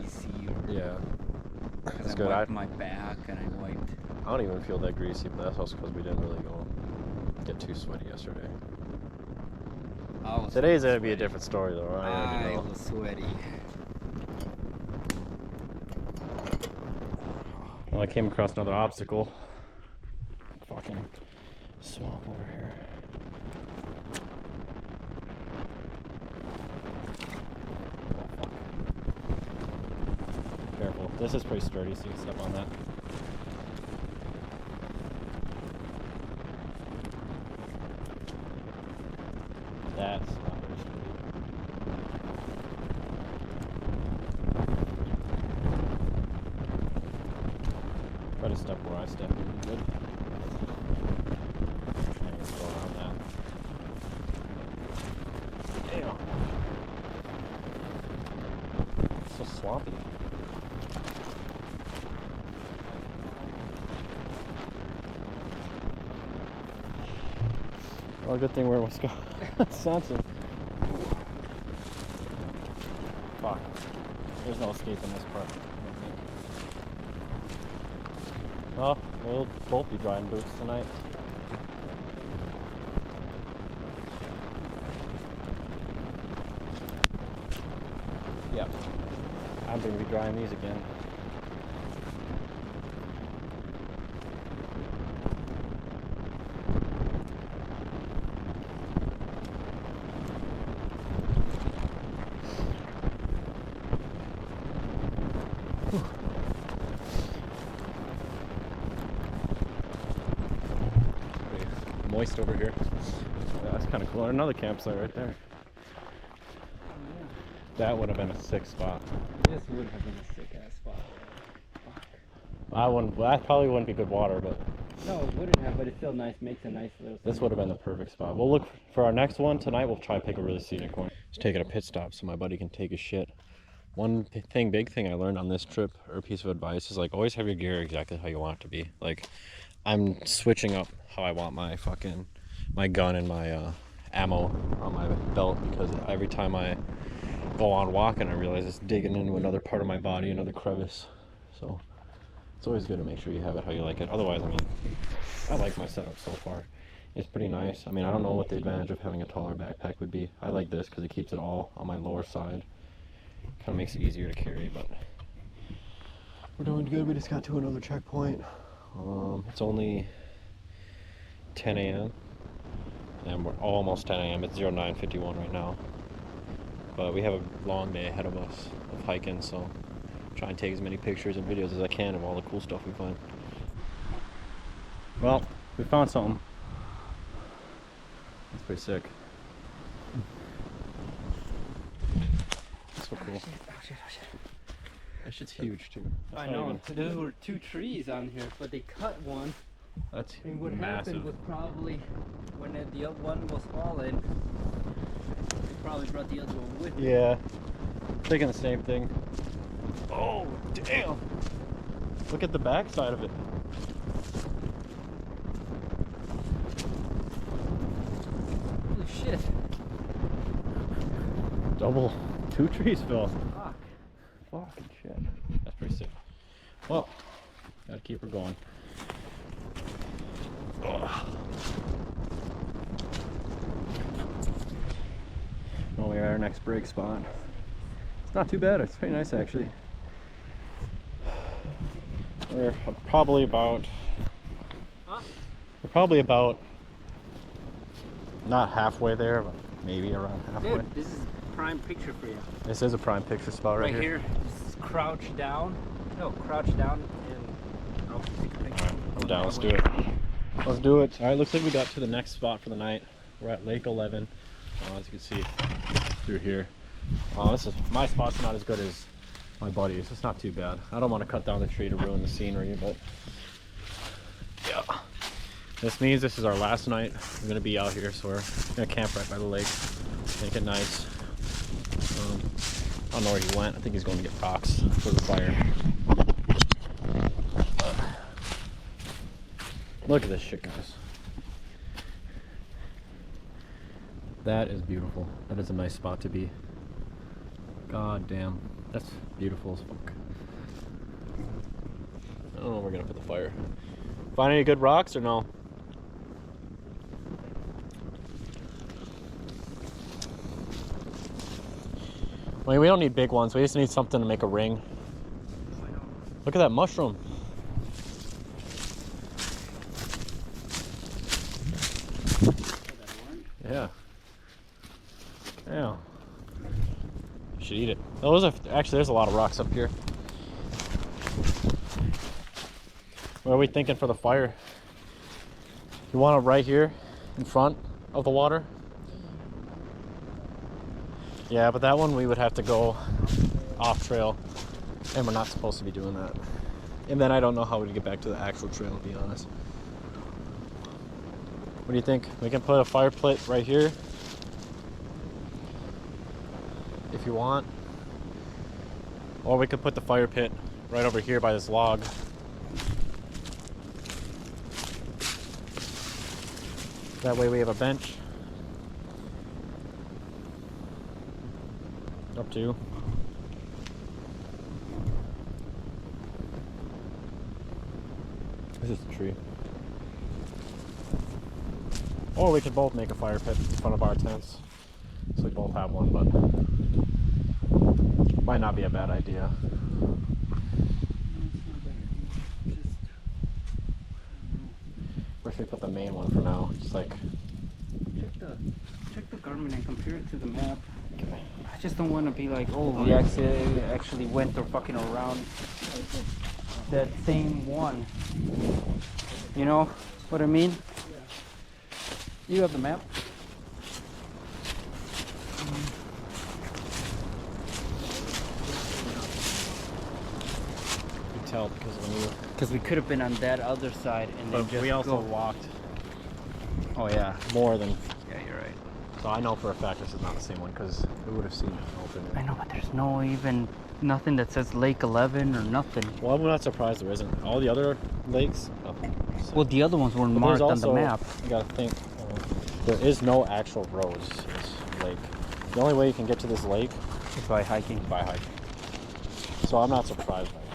greasy. Or, Yeah. Because I good. wiped my back and I wiped. I don't even feel that greasy, but that's also because we didn't really get too sweaty yesterday. Today's gonna be a different story, though. I already know. was sweaty. Well, I came across another obstacle. Fucking swamp over here. Careful. This is pretty sturdy, so you can step on that. That's not very sturdy. Try to step where I step would be good. And just go around that. Damn. It's so swampy. Well, good thing we're in Wisconsin. Fuck. There's no escaping this part. Well, we'll both be driving boots tonight. Yep. I'm going to be driving these again. Moist over here. Yeah, that's kind of cool. Another campsite right there. That would have been a sick spot. This would have been a sick ass spot. Fuck. That probably wouldn't be good water, but No, it wouldn't have, but it's still nice. Makes a nice little. this would have been the perfect spot. We'll look for our next one tonight. We'll try to pick a really scenic one. Just taking a pit stop so my buddy can take his shit. Big thing I learned on this trip, or piece of advice, is like always have your gear exactly how you want it to be. Like I'm switching up how I want my gun and my ammo on my belt, because every time I go on walking I realize it's digging into another part of my body, another crevice. So it's always good to make sure you have it how you like it. Otherwise, I mean, I like my setup so far. It's pretty nice. I mean, I don't know what the advantage of having a taller backpack would be. I like this because it keeps it all on my lower side. Kind of makes it easier to carry, but we're doing good. We just got to another checkpoint. It's only 10 a.m. and we're almost 10 a.m. It's 09:51 right now. But we have a long day ahead of us of hiking, so try and take as many pictures and videos as I can of all the cool stuff we find. Well, we found something. That's pretty sick. That's so cool. Oh shit. That shit's huge too. That's I not know. even- There were 2 trees on here, but they cut one. That's And what massive. happened was probably when the other one was falling, they probably brought the other one with them. Yeah, thinking the same thing. Oh, damn! Look at the back side of it. Holy shit. Double. 2 trees fell. Fuck. Fucking shit. That's pretty sick. Well, gotta keep her going. Ugh. Well, we're at our next break spot. It's not too bad. It's pretty nice, actually. We're probably about not halfway there, but maybe around halfway. Dude, this is prime picture for you. This is a prime picture spot right here. Just crouch down. No, crouch down and I'll take a picture. Alright, I'm down. Let's do it. Let's do it. Alright, looks like we got to the next spot for the night. We're at Lake 11. As you can see through here. My spot's not as good as my buddy's. It's not too bad. I don't want to cut down the tree to ruin the scenery, but yeah. This means this is our last night. We're gonna be out here, so we're gonna camp right by the lake. Make it nice. I don't know where he went. I think he's going to get rocks for the fire. Look at this shit, guys. That is beautiful. That is a nice spot to be. God damn. That's beautiful as fuck. I don't know where we're gonna put the fire. Find any good rocks or no? I mean, we don't need big ones. We just need something to make a ring. Look at that mushroom. Yeah. Yeah. You should eat it. Those are actually, there's a lot of rocks up here. What are we thinking for the fire? You want it right here in front of the water? Yeah, but that one we would have to go off trail, and we're not supposed to be doing that. And then I don't know how we'd get back to the actual trail, to be honest. What do you think? We can put a fire pit right here if you want. Or we could put the fire pit right over here by this log. That way we have a bench. Up to you. This is the tree. Or we could both make a fire pit in front of our tents. So we both have one, but might not be a bad idea. Where should we put the main one for now? Just like... Check the Garmin and compare it to the map. Okay. I just don't want to be like, oh, we actually went or fucking around that same one. You know what I mean? You have the map? You can tell because when you... Because we could have been on that other side and then But just we also go. walked Oh yeah. more than... Yeah, you're right. So I know for a fact this is not the same one because we would have seen it open. I know, but there's no even nothing that says Lake 11 or nothing. Well, I'm not surprised there isn't. All the other lakes... Oh, Well, the other ones weren't but marked there's also, on the map. You gotta think, there is no actual roads to this lake. The only way you can get to this lake It's by hiking. is by hiking. So I'm not surprised by that.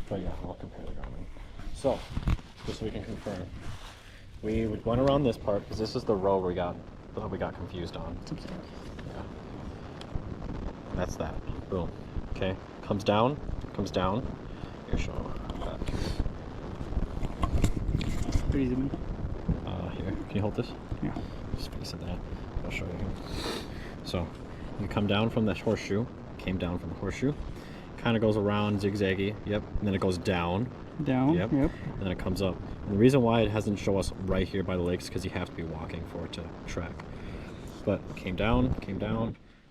But yeah, I'll compare the Garmin. So, just so we can confirm. We went around this part because this is the road we got confused on. Yeah. That's that. Boom. Okay. Comes down. Here, show that. Pretty zoom in. Here. Can you hold this? Yeah. Just face it that. I'll show you. So, you come down from that horseshoe. Came down from the horseshoe. Kind of goes around zigzaggy. Yep. And then it goes down. Down. Yep. And then it comes up. And the reason why it hasn't show us right here by the lakes because you have to be walking for it to track. But came down,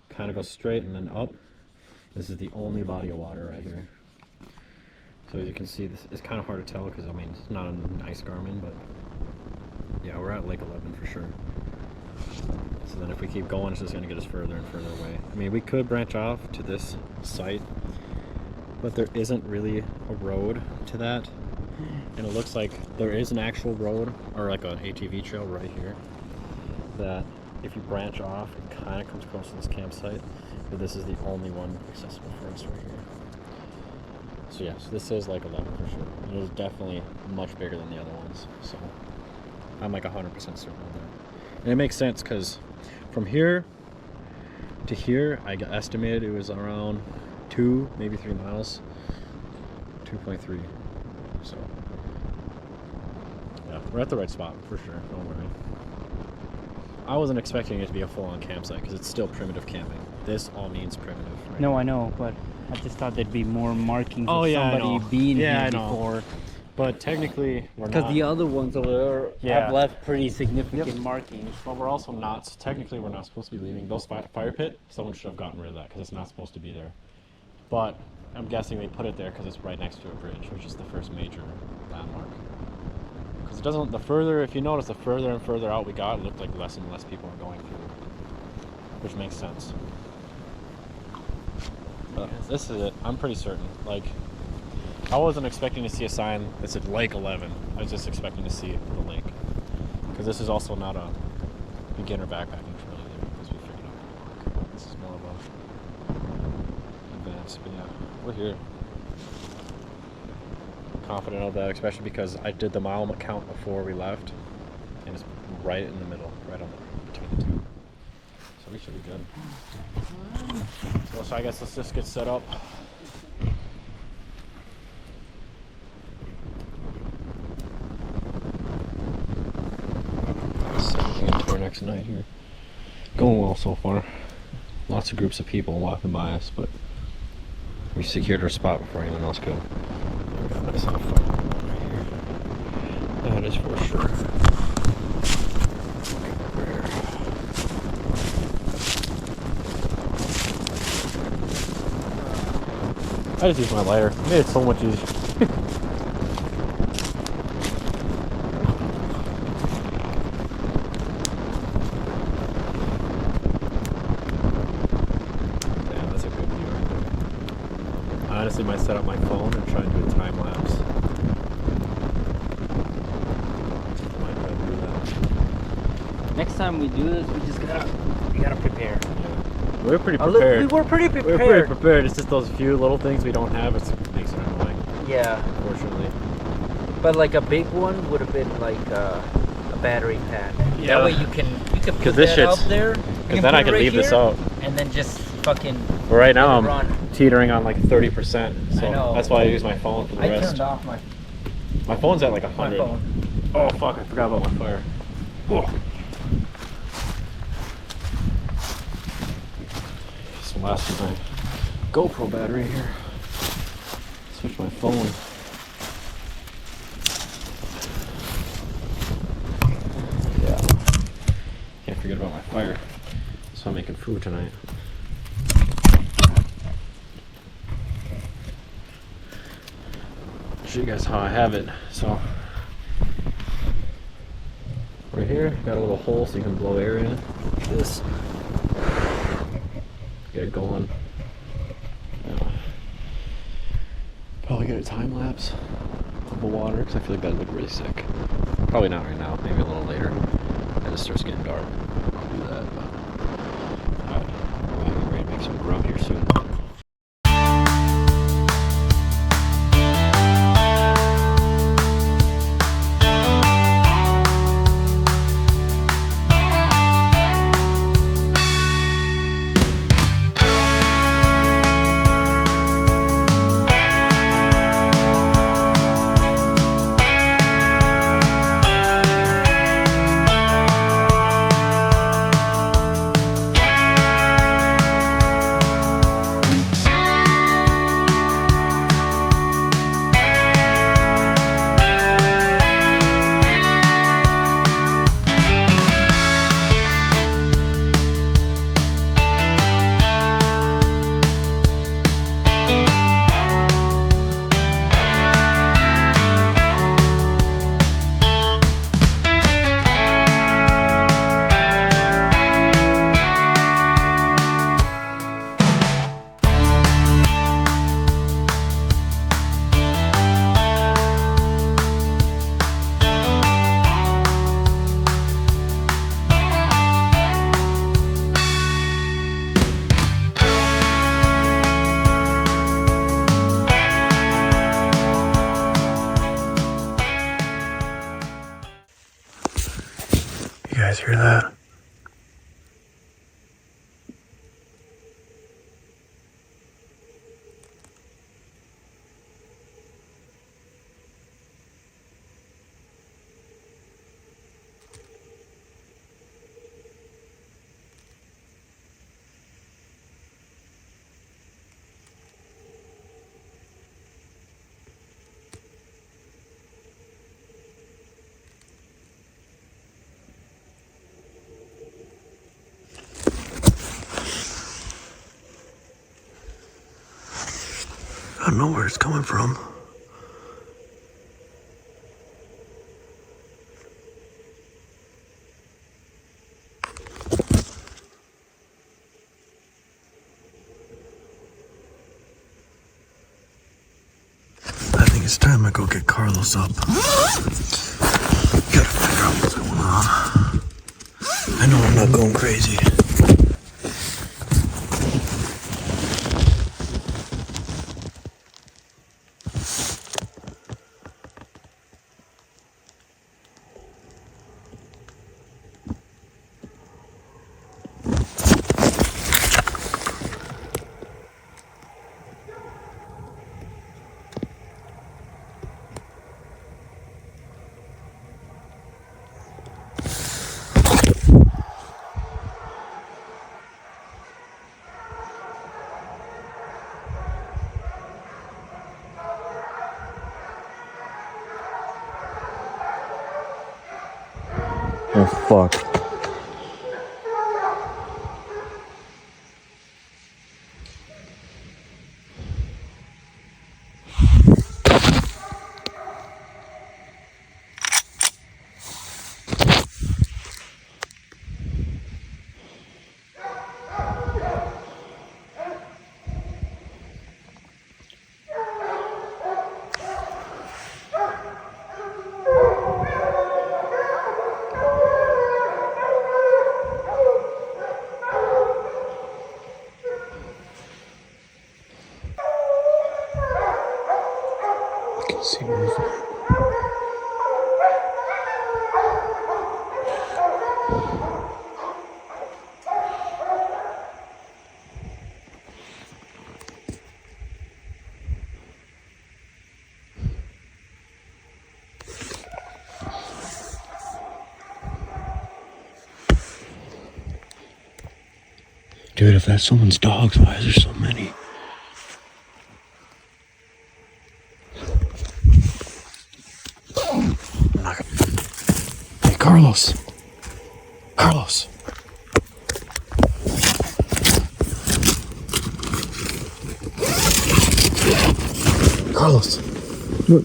kind of goes straight and then up. This is the only body of water right here. So as you can see, this is kind of hard to tell because I mean it's not a nice Garmin, but yeah, we're at Lake 11 for sure. So then if we keep going, it's just going to get us further and further away. I mean, we could branch off to this site, but there isn't really a road to that. And it looks like there is an actual road, or like an ATV trail right here, that if you branch off, it kind of comes close to this campsite, but this is the only one accessible for us right here. So yeah, so this is like 11 for sure. It is definitely much bigger than the other ones, so I'm like 100% certain of that. And it makes sense because from here to here, I estimated it was around 2, maybe 3 miles. 2.3. So yeah, we're at the right spot for sure. Don't worry. I wasn't expecting it to be a full-on campsite because it's still primitive camping. This all means primitive. Right? No, I know, but I just thought there'd be more markings Oh, of yeah, I somebody know. being Yeah, here I know. before. But technically, we're not. Because the other ones over there Yeah. have left pretty significant markings. But we're also not. Technically, we're not supposed to be leaving those fire pit. Someone should have gotten rid of that because it's not supposed to be there. But I'm guessing they put it there because it's right next to a bridge, which is the first major landmark. Because it doesn't. The further, if you notice, the further and further out we got, it looked like less and less people were going through, which makes sense. But this is it. I'm pretty certain. Like, I wasn't expecting to see a sign that said Lake 11. I was just expecting to see the lake. Because this is also not a beginner backpacking trail either, because we figured out. This is more of a nice. But yeah, we're here. Confident of that, especially because I did the mile count before we left, and it's right in the middle, right on between the two. So we should be good. So I guess let's just get set up. Setting into our next night here. Going well so far. Lots of groups of people walking by us, but we secured our spot before anyone else could. We got nice enough fire right here. That is for sure. I just used my lighter. It made it so much easier. Damn, that's a good view right there. I honestly might set up my phone and try and do a time lapse. Might try to do that. Next time we do this, we gotta prepare. We're pretty prepared. We were pretty prepared. We're pretty prepared. It's just those few little things we don't have. It makes it annoying. Yeah. Unfortunately. But like a big one would have been like a battery pack. Yeah. That way you can put this that up shit's- there. Because then I can leave this out. And then just fucking. But right now let it I'm run. teetering on like 30%. So I know. that's why I use my phone for the I rest. turned off my My phone's at like 100. phone. Oh fuck! I forgot about my fire. Oh. Just last my GoPro battery here. Switch my phone. Yeah. Can't forget about my fire. So I'm making food tonight. Show you guys how I have it. So right here, got a little hole so you can blow air in. This. Get it going. Probably get a time lapse of the water because I feel like that'd look really sick. Probably not right now, maybe a little later. As it starts getting dark, I'll do that. But alright, we're getting ready to make some grub here soon. You guys hear that? I don't know where it's coming from. I think it's time I go get Carlos up. Gotta figure out what's going on. I know I'm not going crazy. the fuck? See dude, if that's someone's dogs, why is there so many? Hey, Carlos. Carlos. Carlos. What?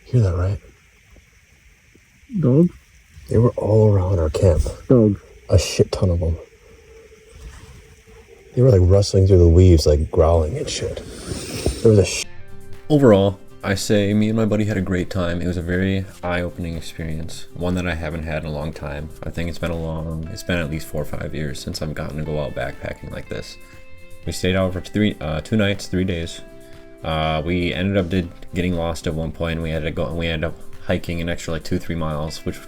Hear that, right? Dog? They were all around our camp. Dog. A shit ton of them. They were like rustling through the leaves, like growling and shit. There was a Overall, I say me and my buddy had a great time. It was a very eye-opening experience, one that I haven't had in a long time. I think it's been at least 4 or 5 years since I've gotten to go out backpacking like this. We stayed out for 2 nights, 3 days. We ended up getting lost at one point. We ended up hiking an extra like 2-3 miles, which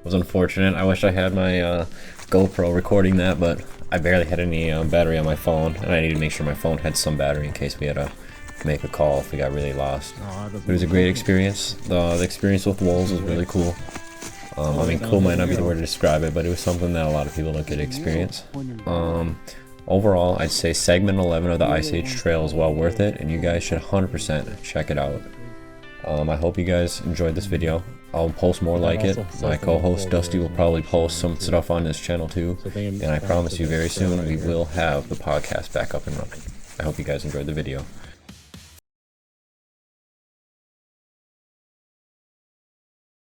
was unfortunate. I wish I had my GoPro recording that, but I barely had any battery on my phone, and I needed to make sure my phone had some battery in case we had to make a call if we got really lost. It was a great experience. The experience with wolves was really cool. I mean, cool might not be the word to describe it, but it was something that a lot of people don't get to experience. Overall, I'd say segment 11 of the Ice Age Trail is well worth it, and you guys should 100% check it out. I hope you guys enjoyed this video. I'll post more like it. My co-host Dusty will probably post some stuff on this channel too, and I promise you very soon we will have the podcast back up and running. I hope you guys enjoyed the video.